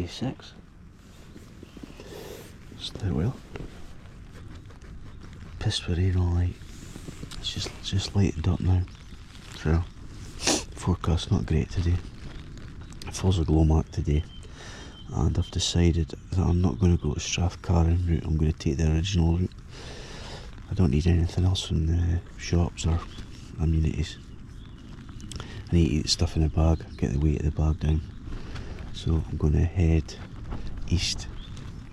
day 6. Slept well. Pissed with rain all night. It's just lightened up now. So forecast not great today. It falls a Glomach today, and I've decided that I'm not going to go to Strathcarron route. I'm going to take the original route. I don't need anything else from the shops or amenities. I need to eat stuff in the bag, get the weight of the bag down. So I'm going to head east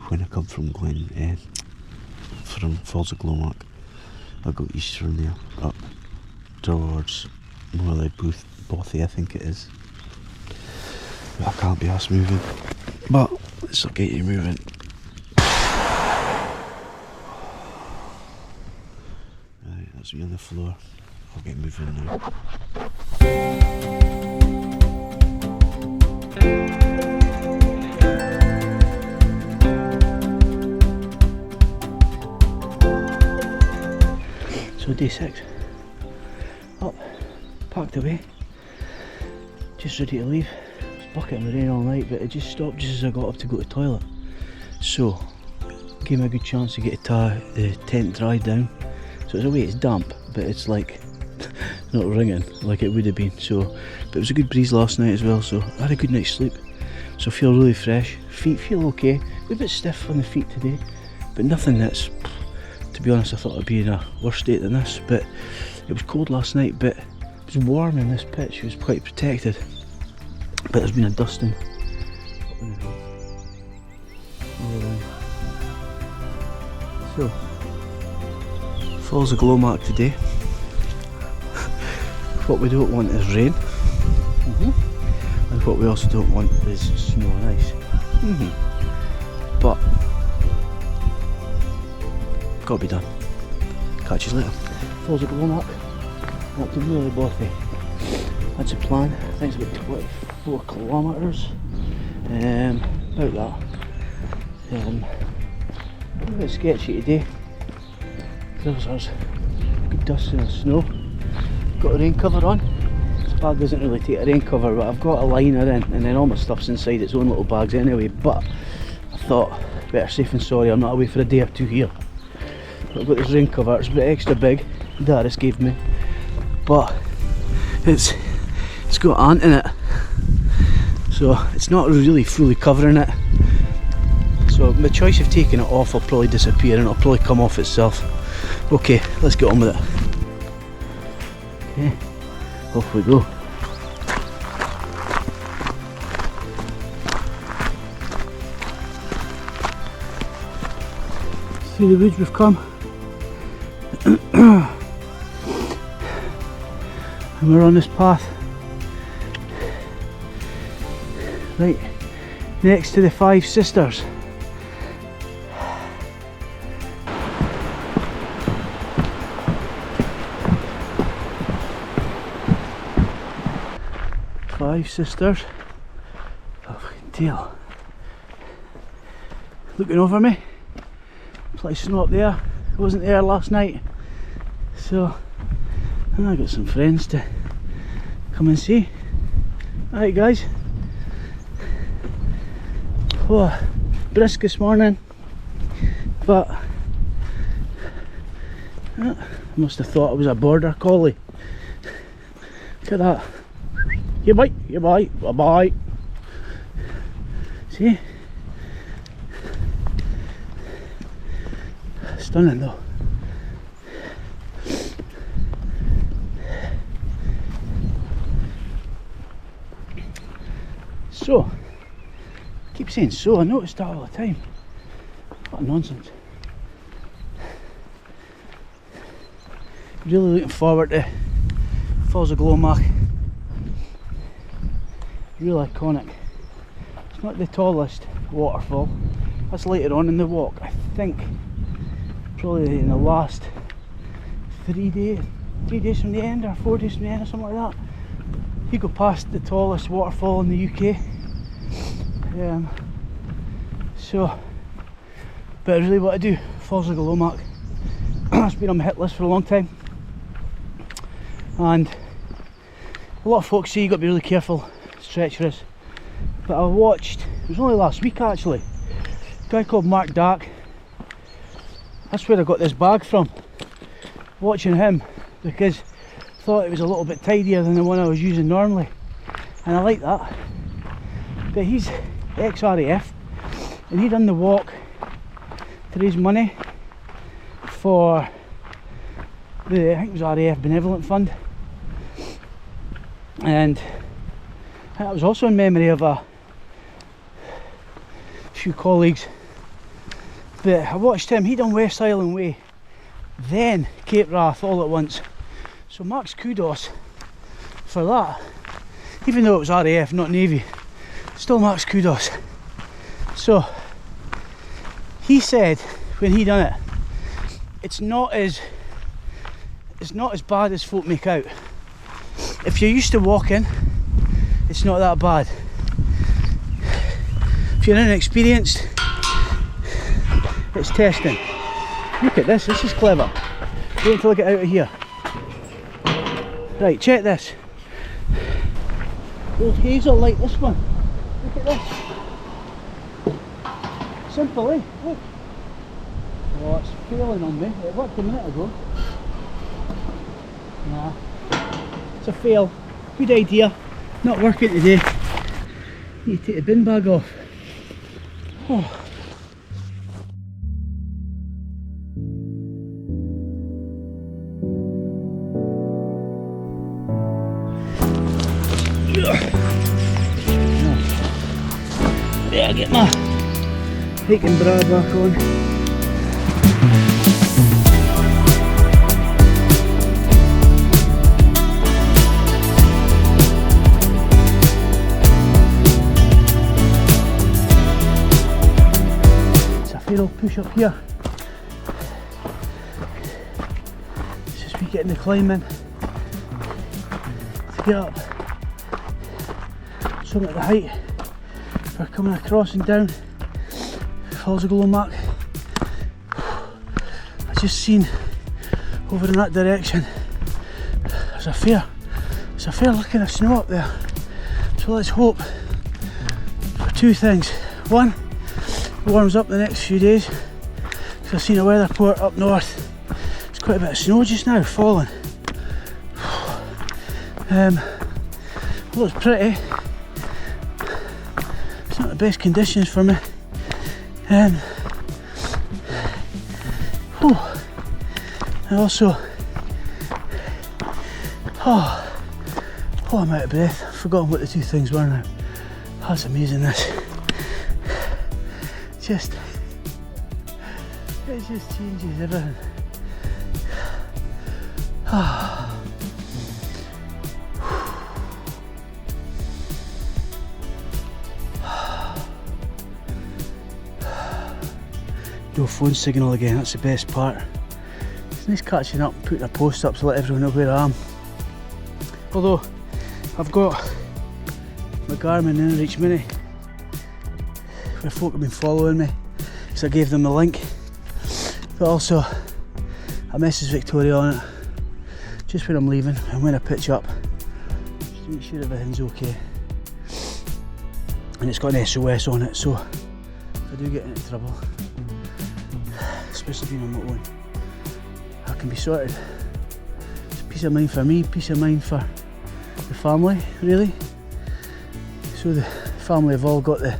when I come from from Falls of Glomach. I'll go east from there, up towards more like Bothy, I think it is. But I can't be arsed moving. But let's get you moving. Right, that's me on the floor. I'll get moving now. So day 6, up, packed away, just ready to leave. It was bucketing with rain all night, but it just stopped just as I got up to go to the toilet. So, gave me a good chance to get the tent dried down. So it's it's damp, but it's like not ringing like it would have been. So, but it was a good breeze last night as well, so I had a good night's sleep. So I feel really fresh. Feet feel okay. A bit stiff on the feet today, but nothing that's. To be honest, I thought I'd be in a worse state than this, but it was cold last night, but it was warm in this pitch. It was quite protected, but there's been a dusting. So, Falls of Glomach today. What we don't want is rain, and what we also don't want is snow and ice. But got to be done. Catch you later. Falls of Glomach, up to really Bothy. That's the plan. I think it's about 24 kilometres. About that. A bit sketchy today. There's good dusting and snow. Got a rain cover on. This bag doesn't really take a rain cover, but I've got a liner in, and then all my stuff's inside its own little bags anyway. But I thought, better safe than sorry, I'm not away for a day or two here. I've got this rain cover, it's a bit extra big, Darius gave me, but it's got ant in it, so it's not really fully covering it. So my choice of taking it off will probably disappear and it'll probably come off itself. Okay, let's get on with it. Okay, off we go. Through the woods we've come. And we're on this path right next to the 5 Sisters. Five Sisters. Oh, fucking tail. Looking over me. Plenty of snow up there. I wasn't there last night, so I got some friends to come and see. Alright guys, oh, brisk this morning, but I must have thought it was a border collie. Look at that. Yeah bye, yeah bye, bye bye. See? Stunning though. So, I keep saying so, I noticed that all the time. What nonsense. Really looking forward to Falls of Glomach. Real iconic. It's not the tallest waterfall. That's later on in the walk. I think probably in the last 3 days from the end, or 4 days from the end, or something like that. You go past the tallest waterfall in the UK. But I really want to do Falls of Glomach. It's been on my hit list for a long time, and a lot of folks say you've got to be really careful, it's treacherous, But I watched, it was only last week actually, a guy called Mark Dark. That's where I got this bag from. Watching him, because I thought it was a little bit tidier than the one I was using normally. And I like that. But he's ex-RAF, and he done the walk to raise money for the, I think it was RAF Benevolent Fund. And that was also in memory of a few colleagues. But I watched him, he done West Island Way, then Cape Wrath all at once. So Mark's kudos for that. Even though it was RAF, not Navy, still Mark's kudos. So he said when he done it, it's not as bad as folk make out. If you're used to walking, it's not that bad. If you're inexperienced, it's testing. Look at this is clever. Wait until I get out of here. Right, check this. Old hazel like this one. Look at this. Simple, eh? Look. Oh, it's failing on me. It worked a minute ago. Nah. It's a fail. Good idea. Not working today. Need to take the bin bag off. Oh. There, get my hiking bra back on. It's a fair old push up here. It's just me getting the climbing to get up. Some at the height for coming across and down Falls of Glomach. I just seen over in that direction there's a fair looking of snow up there. So let's hope for two things. One, it warms up the next few days, because I've seen a weather report up north. There's quite a bit of snow just now falling. Well, it's pretty. It's not the best conditions for me. And also, I'm out of breath. I've forgotten what the two things were now. That's amazing, this. It just changes everything. No phone signal again, that's the best part. It's nice catching up and putting a post up to let everyone know where I am. Although, I've got my Garmin InReach Mini, where folk have been following me, because I gave them the link. But also, I messaged Victoria on it, just when I'm leaving and when I pitch up, just to make sure everything's okay. And it's got an SOS on it, so if I do get into trouble, especially being on my own, I can be sorted. It's peace of mind for me, peace of mind for the family, really. So the family have all got the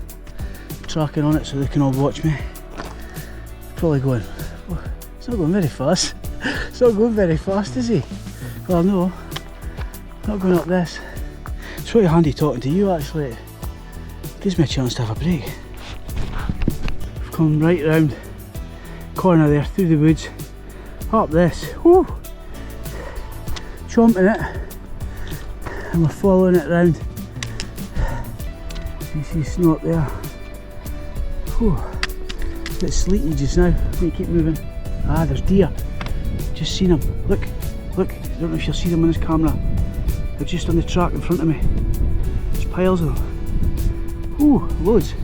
tracking on it so they can all watch me. Probably going, oh, it's not going very fast. It's not going very fast, is he? Well, no, not going up this. It's really handy talking to you actually. It gives me a chance to have a break. I've come right round corner there, through the woods, up this, whoo, chomping it, and we're following it round. You see snow up there. Whew. A bit sleety just now. Let me keep moving. Ah, there's deer. Just seen them. Look, look. I don't know if you'll see them on this camera. They're just on the track in front of me. There's piles of them. Ooh, loads.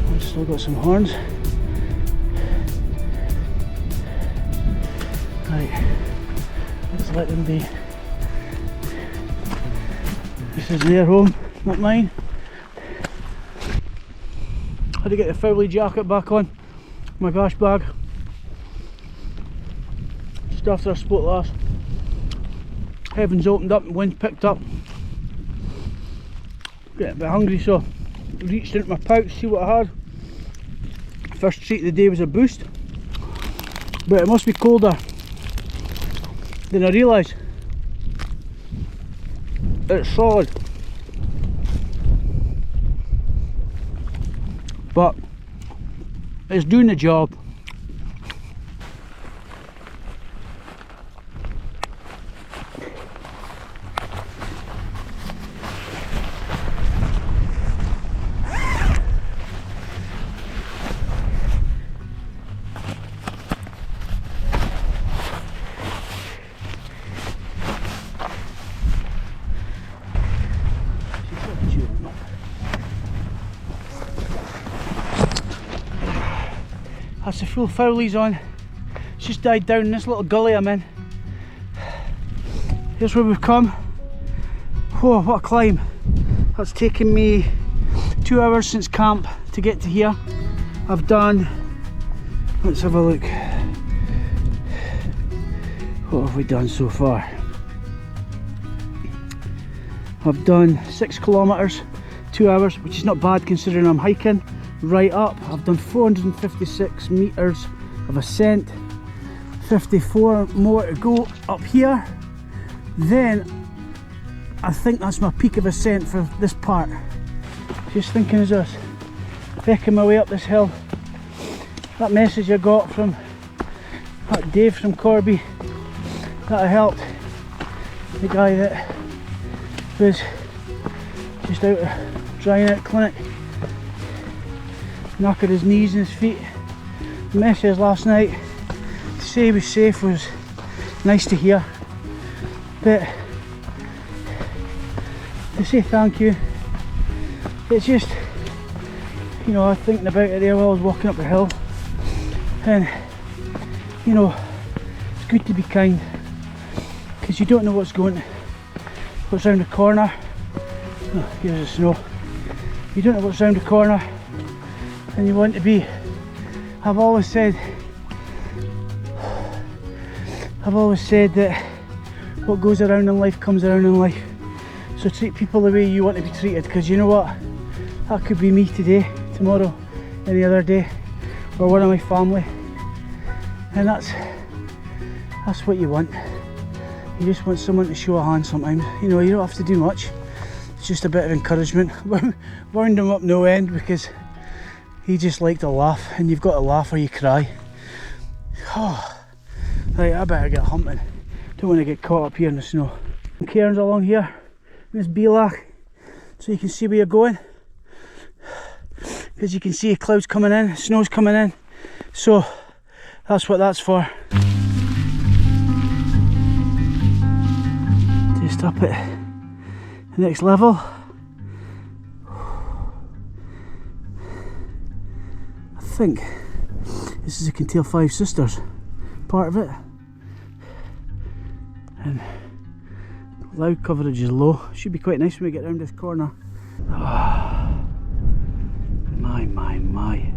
I've still got some horns. Right, let's let them be. This is their home, not mine. Had to get the Fowley jacket back on my gash bag just after I spoke last. Heavens opened up and wind picked up. Getting a bit hungry, so I reached into my pouch to see what I had. First treat of the day was a boost, but it must be colder than I realised. It's solid, but it's doing the job. That's the full Fowley's on. It's just died down in this little gully I'm in. Here's where we've come. Whoa, what a climb. That's taken me 2 hours since camp to get to here. I've done, let's have a look. What have we done so far? I've done 6 kilometres, 2 hours, which is not bad considering I'm hiking right up. I've done 456 metres of ascent, 54 more to go up here. Then I think that's my peak of ascent for this part. Just thinking as this, pecking my way up this hill. That message I got from that Dave from Corby, that I helped the guy that was just out drying out clinic, knackered his knees and his feet. The message last night to say he was safe was nice to hear, but to say thank you, it's just, you know, I was thinking about it there while I was walking up the hill, and you know, it's good to be kind because you don't know what's around the corner. Oh, here's the snow. You don't know what's around the corner, and you want to be, I've always said that what goes around in life comes around in life. So treat people the way you want to be treated, because you know what, that could be me today, tomorrow, any other day, or one of my family, and that's what you want. You just want someone to show a hand sometimes. You know, you don't have to do much, it's just a bit of encouragement. Wound him up no end because he just liked to laugh, and you've got to laugh or you cry. Oh, right, I better get humping. Don't want to get caught up here in the snow. Cairns along here in this Glomach, so you can see where you're going, because you can see clouds coming in, snow's coming in, so that's what that's for. Just up at the next level. I think this is a Kintail Five Sisters, part of it, and cloud coverage is low. Should be quite nice when we get around this corner. Oh, my.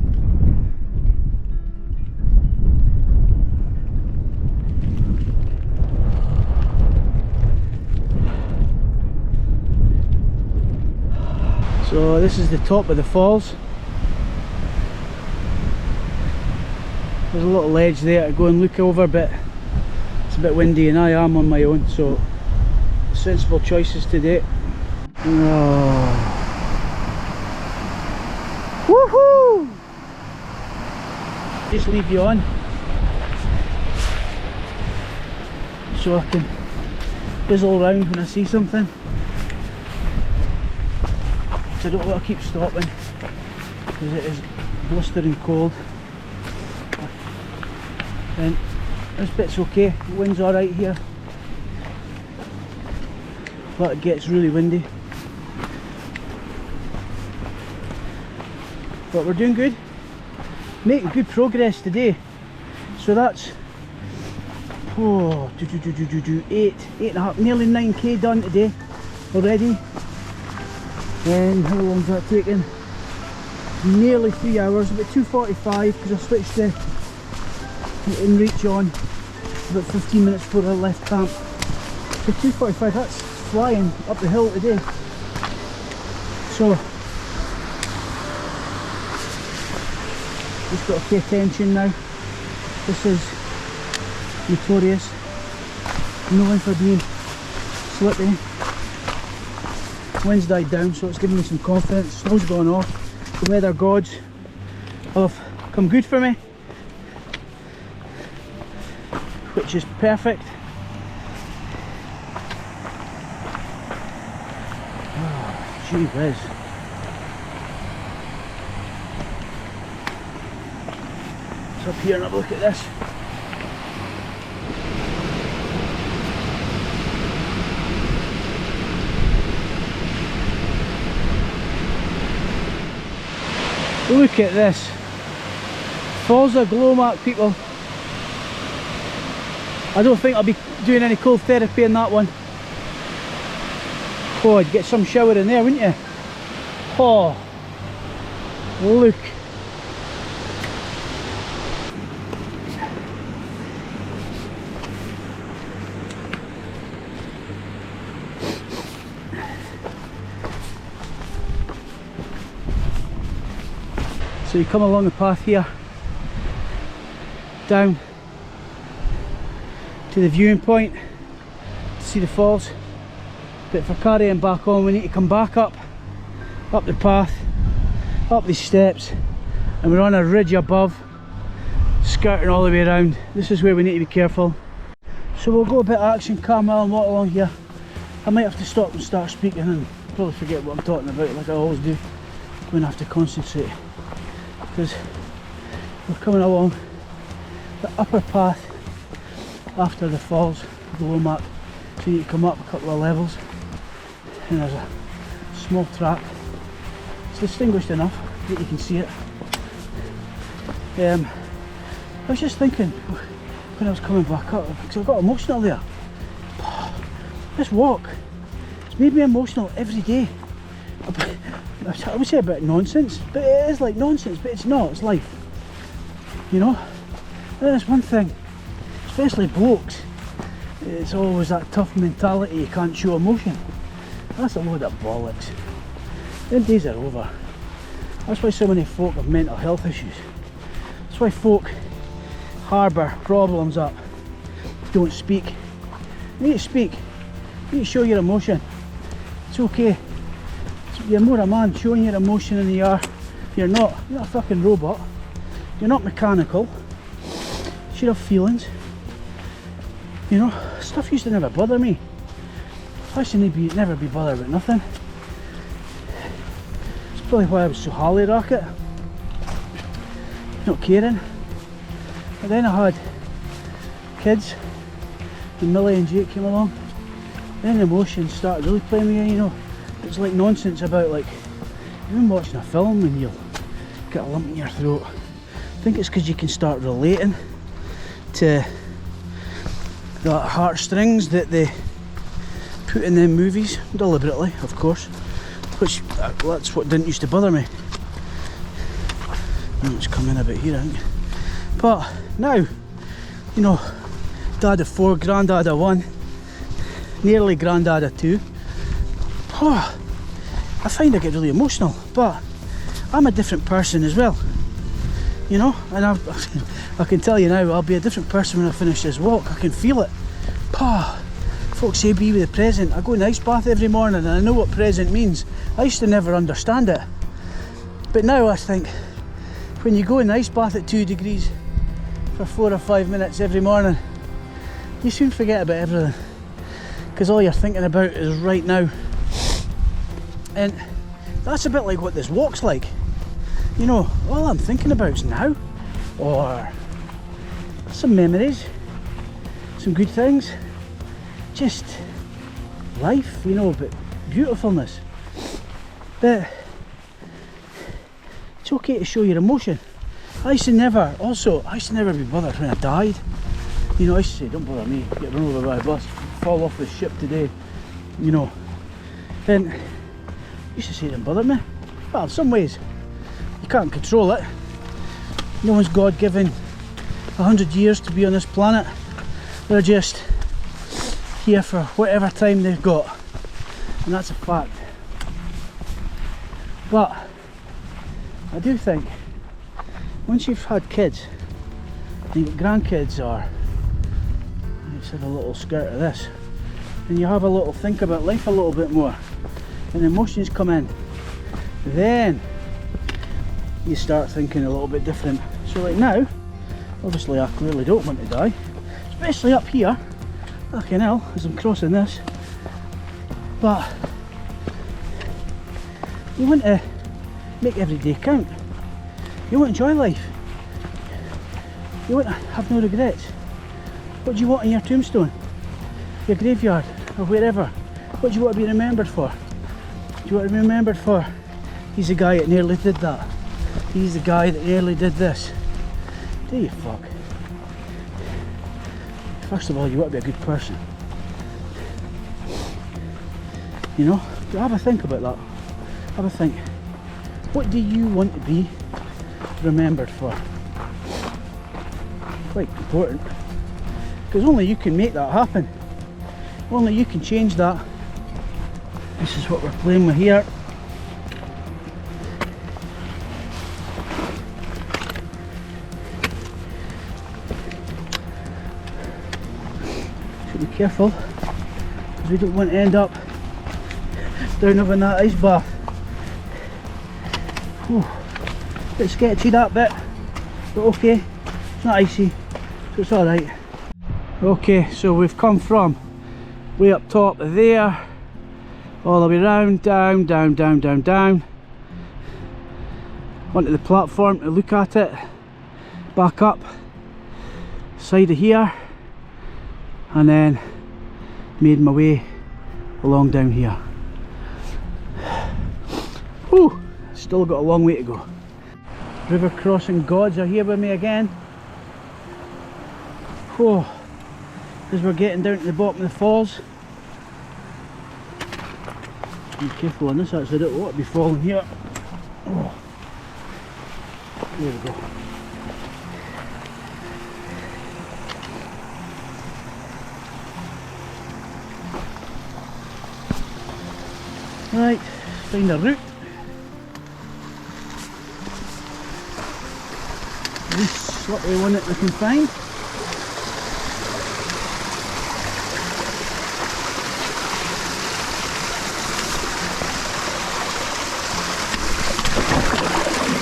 So this is the top of the falls. There's a little ledge there to go and look over, but it's a bit windy and I am on my own, so sensible choices today. Oh. Woohoo! Just leave you on so I can bizzle around when I see something. So I don't want to keep stopping because it is blistering cold. And this bit's okay, the wind's alright here, but it gets really windy. But we're doing good, making good progress today. So that's Oh, 8.5, nearly 9k done today already. And how long's that taken? Nearly 3 hours, about 2:45 because I switched the inReach on about 15 minutes before I left camp. So 2:45, that's flying up the hill today. So just got to pay attention now. This is notorious, known for being slippy. Wind's died down, so it's giving me some confidence. Snow's gone off. The weather gods have come good for me, which is perfect. Oh, gee whiz. Up here and have a look at this. Look at this. Falls of Glomach, people. I don't think I'll be doing any cold therapy in that one. Oh, I'd get some shower in there, wouldn't you? Oh, look. So you come along the path here, down to the viewing point to see the falls, but for carrying back on we need to come back up the path, up these steps, and we're on a ridge above, skirting all the way around. This is where we need to be careful. So we'll go a bit action camera and walk along here. I might have to stop and start speaking and probably forget what I'm talking about like I always do. I'm going to have to concentrate, because we're coming along the upper path after the falls, Glomach. So you need to come up a couple of levels, and there's a small track. It's distinguished enough that you can see it. I was just thinking when I was coming back up, because I got emotional there. This walk, it's made me emotional every day. I would say a bit nonsense, but it is like nonsense, but it's not, it's life, you know. And that's one thing, especially blokes, it's always that tough mentality, you can't show emotion. That's a load of bollocks. Them days are over. That's why so many folk have mental health issues. That's why folk harbour problems up, don't speak. You need to speak, you need to show your emotion. It's okay. You're more a man showing your emotion than you are. You're not a fucking robot. You're not mechanical. You should have feelings. You know, stuff used to never bother me. I used to never be bothered with nothing. It's probably why I was so Harley rocket. Not caring. But then I had kids, and Millie and Jake came along. Then the emotions started really playing me, you know. It's like nonsense about, like, even watching a film and you'll get a lump in your throat. I think it's because you can start relating to the heartstrings that they put in them movies, deliberately, of course, which that's what didn't used to bother me. It's coming a bit here, I think. But now, you know, dad of 4, granddad of 1, nearly granddad of 2. Oh, I find I get really emotional, but I'm a different person as well, you know, and I can tell you now, I'll be a different person when I finish this walk. I can feel it. Oh, folks say be with the present. I go in the ice bath every morning and I know what present means. I used to never understand it, but now I think when you go in the ice bath at 2 degrees for 4 or 5 minutes every morning, you soon forget about everything, because all you're thinking about is right now. And that's a bit like what this walk's like. You know, all I'm thinking about is now, or some memories, some good things, just life, you know, but beautifulness. But it's okay to show your emotion. I used to never be bothered when I died. You know, I used to say, don't bother me, get run over by a bus, fall off the ship today, you know. And I used to say it didn't bother me. Well, in some ways, you can't control it. No one's God given 100 years to be on this planet. They're just here for whatever time they've got, and that's a fact. But I do think once you've had kids and you've got grandkids, or let's have a little skirt of this, and you have a little think about life a little bit more, and emotions come in, then you start thinking a little bit different. So like now, obviously I clearly don't want to die, especially up here, fucking hell, as I'm crossing this. But you want to make every day count. You want to enjoy life. You want to have no regrets. What do you want on your tombstone? Your graveyard, or wherever? What do you want to be remembered for? Do you want to be remembered for, he's the guy that nearly did that, he's the guy that nearly did this? Do you fuck? First of all, you want to be a good person. You know, have a think about that. Have a think. What do you want to be remembered for? Quite important. Because only you can make that happen. Only you can change that. This is what we're playing with here. Should be careful, because we don't want to end up down over in that ice bath. Bit sketchy that bit, but okay, it's not icy, so it's alright. Okay, so we've come from way up top there, all the way round, down, down, down, down, down, onto the platform to look at it, back up, side of here, and then made my way along down here. Whew, still got a long way to go. River crossing gods are here with me again. Whoa, as we're getting down to the bottom of the falls. Be careful on this actually, I don't want to be falling here. Oh. There we go. Right, find a route. The least slippery one that we can find.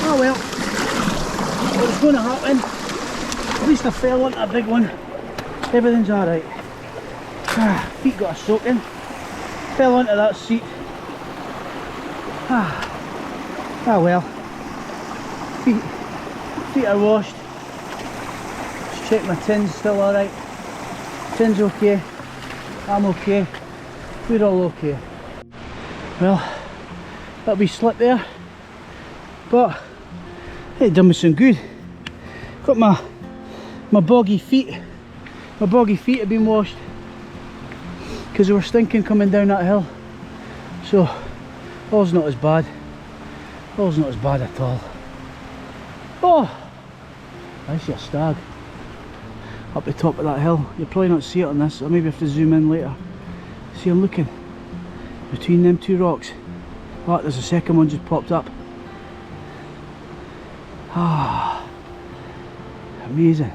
Oh well, what was going to happen, at least I fell onto a big one. Everything's alright. Feet got a soaking. Fell onto that seat. Ah well, feet are washed. Just check my tin's still alright. Tin's okay, I'm okay, we're all okay. Well, that wee slip there, but it done me some good. Got my boggy feet. My boggy feet have been washed because they were stinking coming down that hill. So all's not as bad. All's not as bad at all. Oh, I see a stag up the top of that hill. You'll probably not see it on this, or maybe have to zoom in later. See, I'm looking between them two rocks. Oh, there's a second one just popped up. Ah, amazing.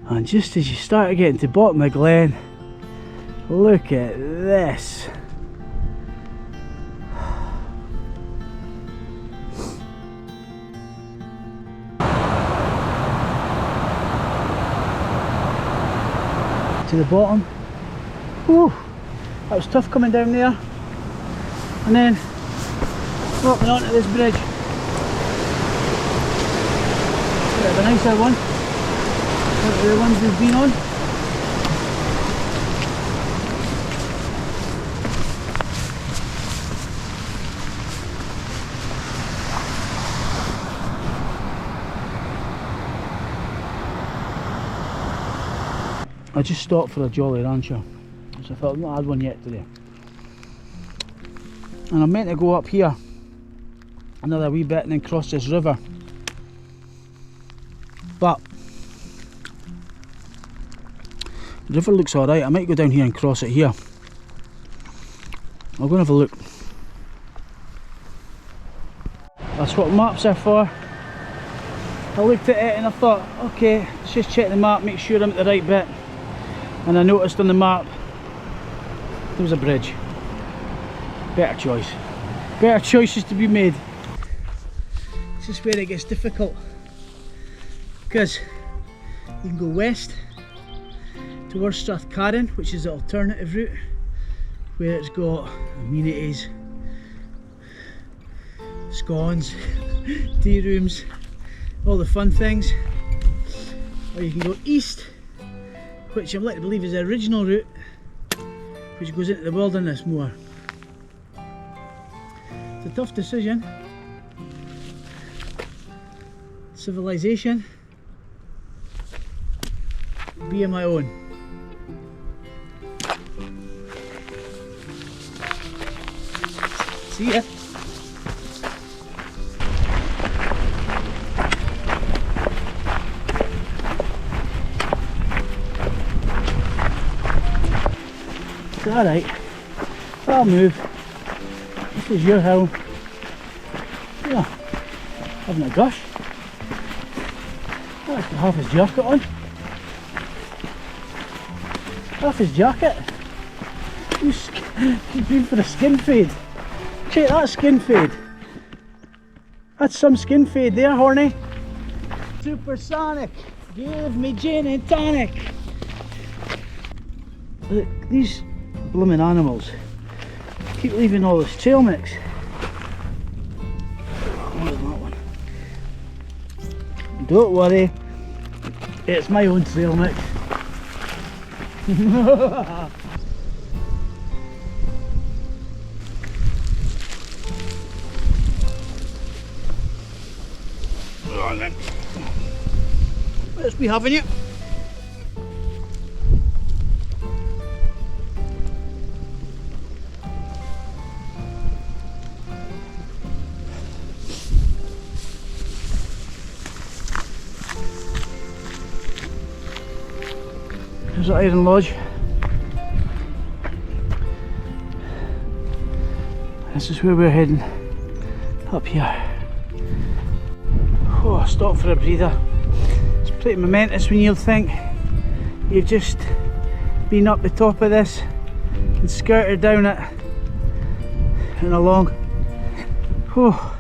And just as you start getting to the bottom of the glen, look at this. To the bottom. Whew, that was tough coming down there. And then walking onto this bridge. Bit of a nicer one. One of the ones we've been on. I just stopped for a Jolly Rancher, so I thought I've not had one yet today. And I'm meant to go up here another wee bit and then cross this river, but the river looks alright. I might go down here and cross it here. I'll go and have a look. That's what maps are for. I looked at it and I thought, okay, let's just check the map, make sure I'm at the right bit. And I noticed on the map there was a bridge. Better choice. Better choices to be made. This is where it gets difficult, because you can go west towards Strathcarron, which is the alternative route, where it's got amenities, scones, tea rooms, all the fun things. Or you can go east, which I'm led to believe is the original route, which goes into the wilderness more. It's a tough decision. Civilization, being my own. See ya. It's alright. I'll move. This is your hill. Yeah, having a gush. I have to half his jacket on. Half his jacket. He's been for a skin fade. Check that skin fade. That's some skin fade there, horny. Supersonic. Give me gin and tonic. Look, these blooming animals keep leaving all this trail mix. What is that one? Don't worry, it's my own trail mix. Right then, let's be having it. There's the Iron Lodge. This is where we're heading, up here. Oh, stop for a breather. It's pretty momentous when you think you've just been up the top of this and skirted down it and along. Oh,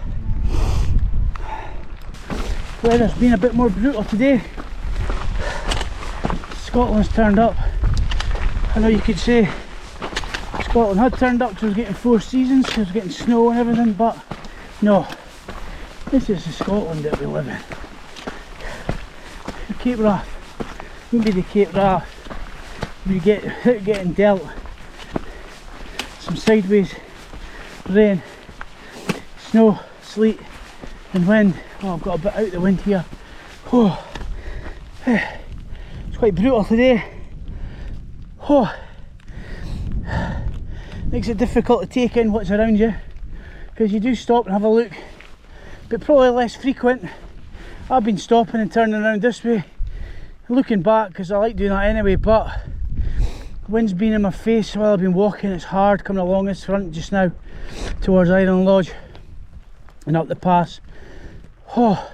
weather's been a bit more brutal today. Scotland's turned up. I know you could say Scotland had turned up because it was getting 4 seasons, it was getting snow and everything, but no, this is the Scotland that we live in. The Cape Wrath wouldn't be the Cape Wrath if you get getting dealt some sideways rain, snow, sleet and wind. Oh, I've got a bit out the wind here. Oh, it's quite brutal today. Oh, makes it difficult to take in what's around you, because you do stop and have a look, but probably less frequent. I've been stopping and turning around this way, looking back, because I like doing that anyway, but the wind's been in my face while I've been walking. It's hard coming along this front just now towards Iron Lodge and up the pass. Oh,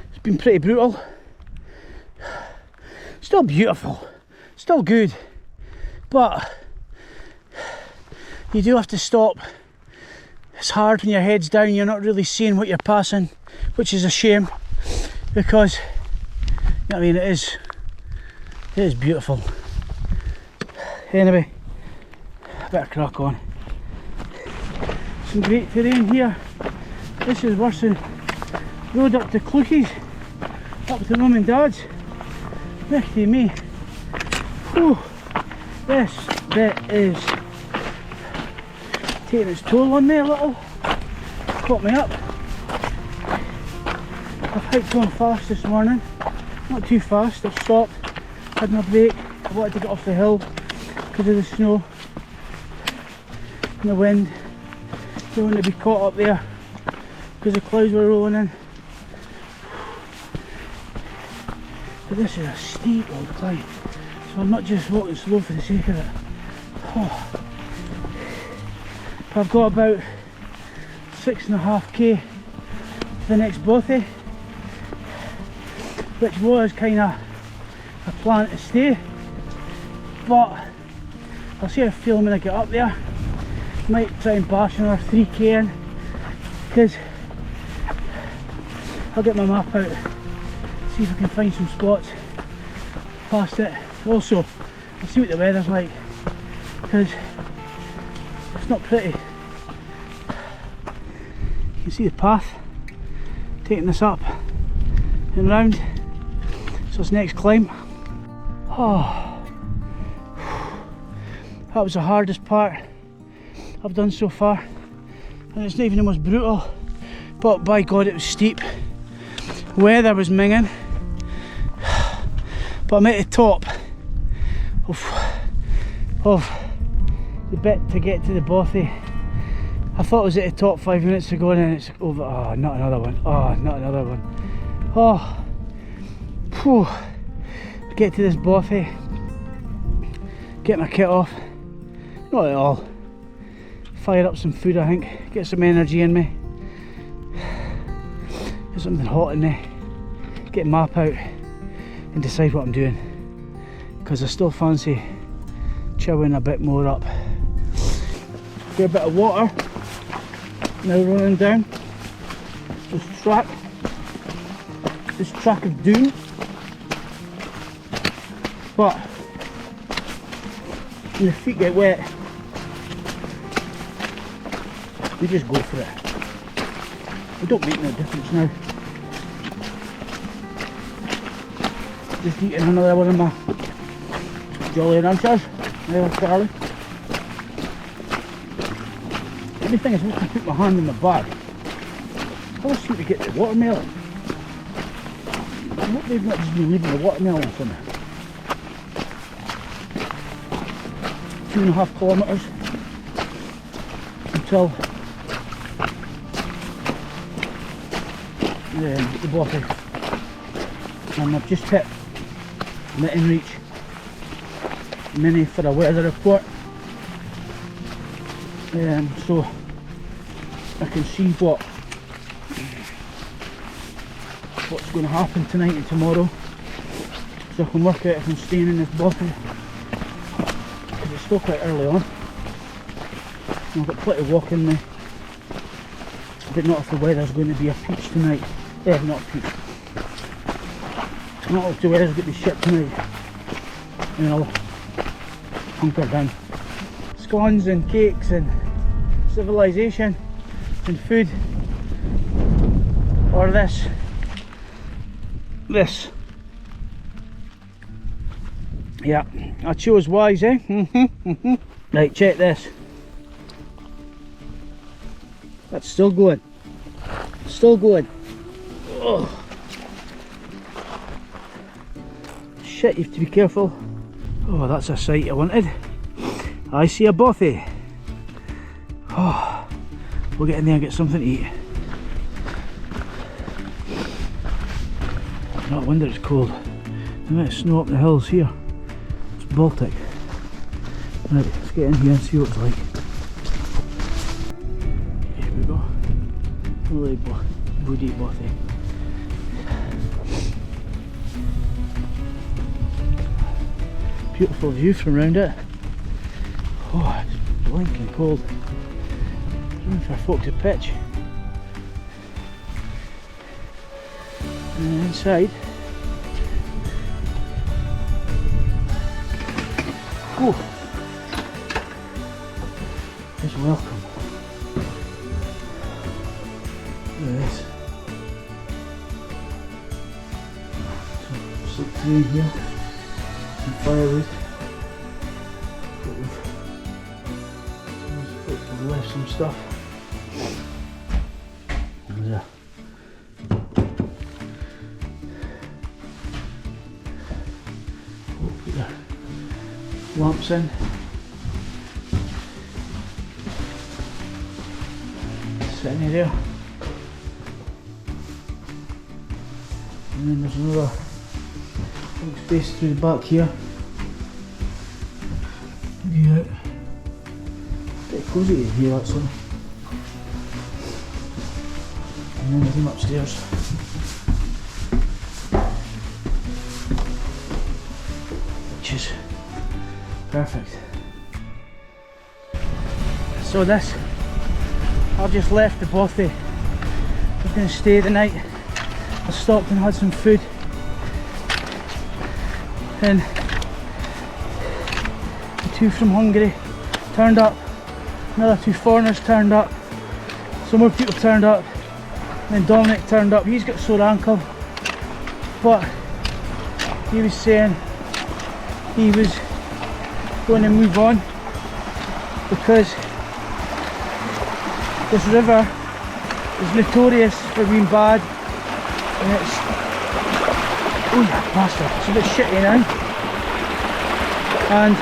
it's been pretty brutal. Still beautiful, still good, but you do have to stop. It's hard when your head's down, you're not really seeing what you're passing, which is a shame, because you know what I mean, it is beautiful. Anyway, I better crack on. Some great terrain here. This is worse than road up to Clucky's, up to Mum and Dad's. Look at me. Whew. This bit is taking its toll on me a little. Caught me up. I've hiked on fast this morning. Not too fast, I've stopped, had my break, I wanted to get off the hill because of the snow and the wind. Don't want to be caught up there because the clouds were rolling in. But this is a steep old climb, so I'm not just walking slow for the sake of it. Oh. I've got about 6.5k to the next bothy, which was kind of a plan to stay, but I'll see how I feel when I get up there. Might try and bash another 3k in, because I'll get my map out, see if I can find some spots past it. Also, I'll see what the weather's like, because it's not pretty. You can see the path taking this up and round, so it's next climb. Oh, that was the hardest part I've done so far, and it's not even the most brutal, but by God it was steep. Weather was minging, but I'm at the top of the bit to get to the bothy. I thought it was at the top 5 minutes ago, and then it's over. Oh, not another one. Oh, not another one. Oh, phew. Get to this bothy, get my kit off, not at all, fire up some food, I think, get some energy in me, get something hot in me, get a map out and decide what I'm doing, because I still fancy chowing a bit more up. Get a bit of water now running down this track of doom. But when your feet get wet, you just go for it. It don't make no difference now. Just eating another one of my Jolly Ranchers. There, Charlie. The only thing is, once I put my hand in my bag, I always seem to get the watermelon. I hope they've not just been leaving the watermelon for me. 2.5 kilometres until the bothy, and I've just hit the in reach mini for a weather report, so I can see what's going to happen tonight and tomorrow, so I can work out if I'm staying in this bothy. It's still quite early on, and I've got plenty of walk in me, but not if the weather's going to be a peach tonight. Not a peach. Not if the weather's going to be shit tonight, and I'll hunker down. Scones and cakes and civilization and food, or this. Yeah, I chose wise, eh? Right, check this. That's still going. Still going. Oh. Shit, you have to be careful. Oh, that's a sight I wanted. I see a bothy. Oh, we'll get in there and get something to eat. No wonder it's cold. The amount of snow up the hills here. Baltic. Right, let's get in here and see what it's like. Here we go. Really woody bothy. Beautiful view from around it. Oh, it's blinking cold. Room for folk to pitch. And inside. Oh, it's welcome. Look at this. Some sleep through here, some firewood. We've left some stuff. There's a lamps in. Sitting there. And then there's another big space through the back here. View out. Bit cosy in here actually. And then there's room upstairs. Which is perfect. So this, I've just left the bothy. I'm going to stay the night. I stopped and had some food. And the two from Hungary turned up. Another two foreigners turned up. Some more people turned up. And then Dominic turned up. He's got a sore ankle. But he was saying he was going to move on because this river is notorious for being bad, and it's, oh yeah, bastard, it's a bit shitty now, and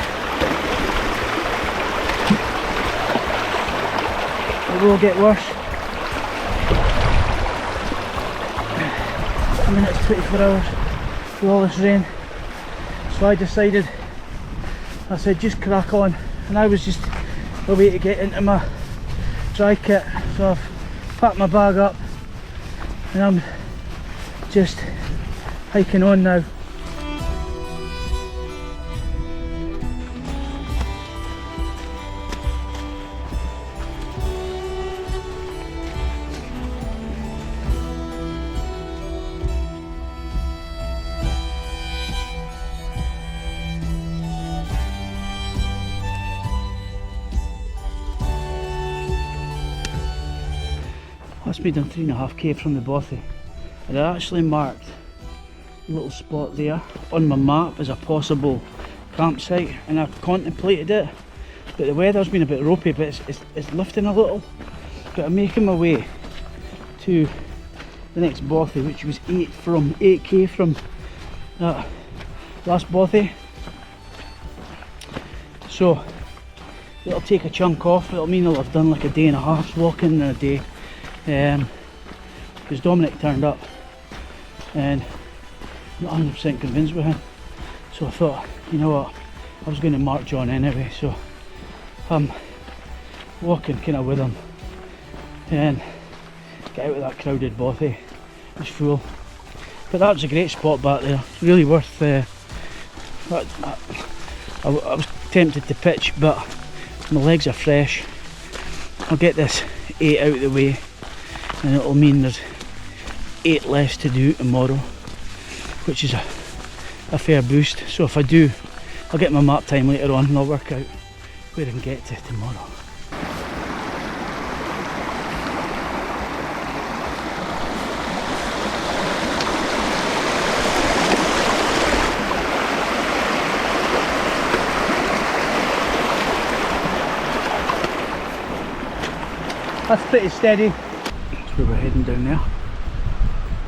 it will get worse. In the next 24 hours with all this rain. So I decided, I said just crack on, and I was just a way to get into my dry kit, so I've packed my bag up and I'm just hiking on now. That's me done 3.5k from the bothy, and I actually marked a little spot there on my map as a possible campsite, and I've contemplated it, but the weather's been a bit ropey, but it's lifting a little. But I'm making my way to the next bothy, which was 8k from that last bothy, so it'll take a chunk off. It'll mean I'll have done like a day and a half's walking in a day. Because Dominic turned up and I'm not 100% convinced with him, so I thought, you know what, I was going to march on anyway, so I'm walking kind of with him and get out of that crowded bothy. It's full, but that was a great spot back there, really worth I was tempted to pitch, but my legs are fresh. I'll get this 8 out of the way, and it'll mean there's 8 less to do tomorrow, which is a fair boost. So if I do, I'll get my map time later on and I'll work out where I can get to tomorrow. That's pretty steady. That's where we're heading down there.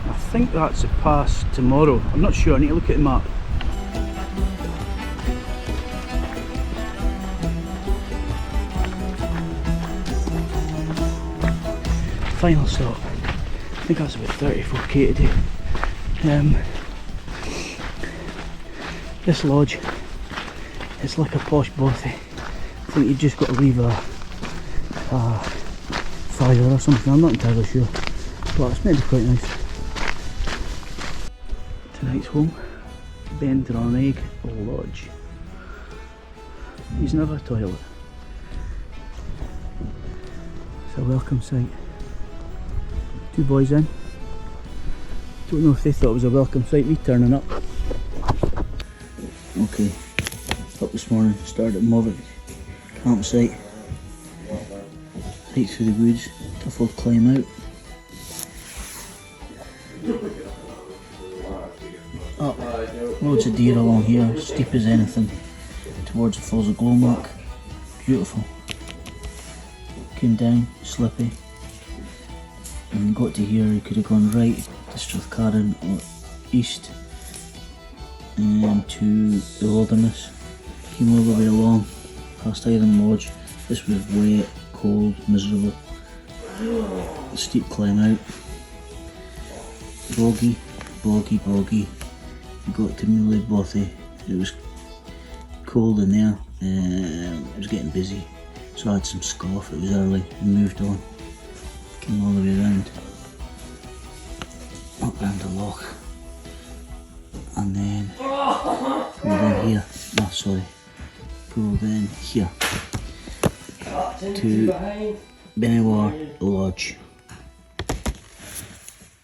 I think that's a pass tomorrow. I'm not sure, I need to look at the map. Final stop. I think that's about 34k today. This lodge, it's like a posh bothy. I think you've just got to leave a fire or something, I'm not entirely sure, but it's maybe quite nice. Tonight's home, Bendronegg Lodge. He's never a toilet. It's a welcome sight. 2 boys in. Don't know if they thought it was a welcome sight, me turning up. Okay, up this morning, started at Glomach campsite. Right through the woods, tough old climb out. Up, loads of deer along here, steep as anything, towards the falls of Glomach. Beautiful. Came down, slippy, and got to here. You could have gone right to Strathcarron or east and to the wilderness, Came all the way along past Iron Lodge. This was wet, cold, miserable. Steep climb out. Boggy, boggy, boggy. We got to Muley Bothy. It was cold in there. It was getting busy, so I had some scoff. It was early and moved on. Came all the way around, up round the loch, and then pulled in here. No, sorry, pulled in here to Benewar Lodge.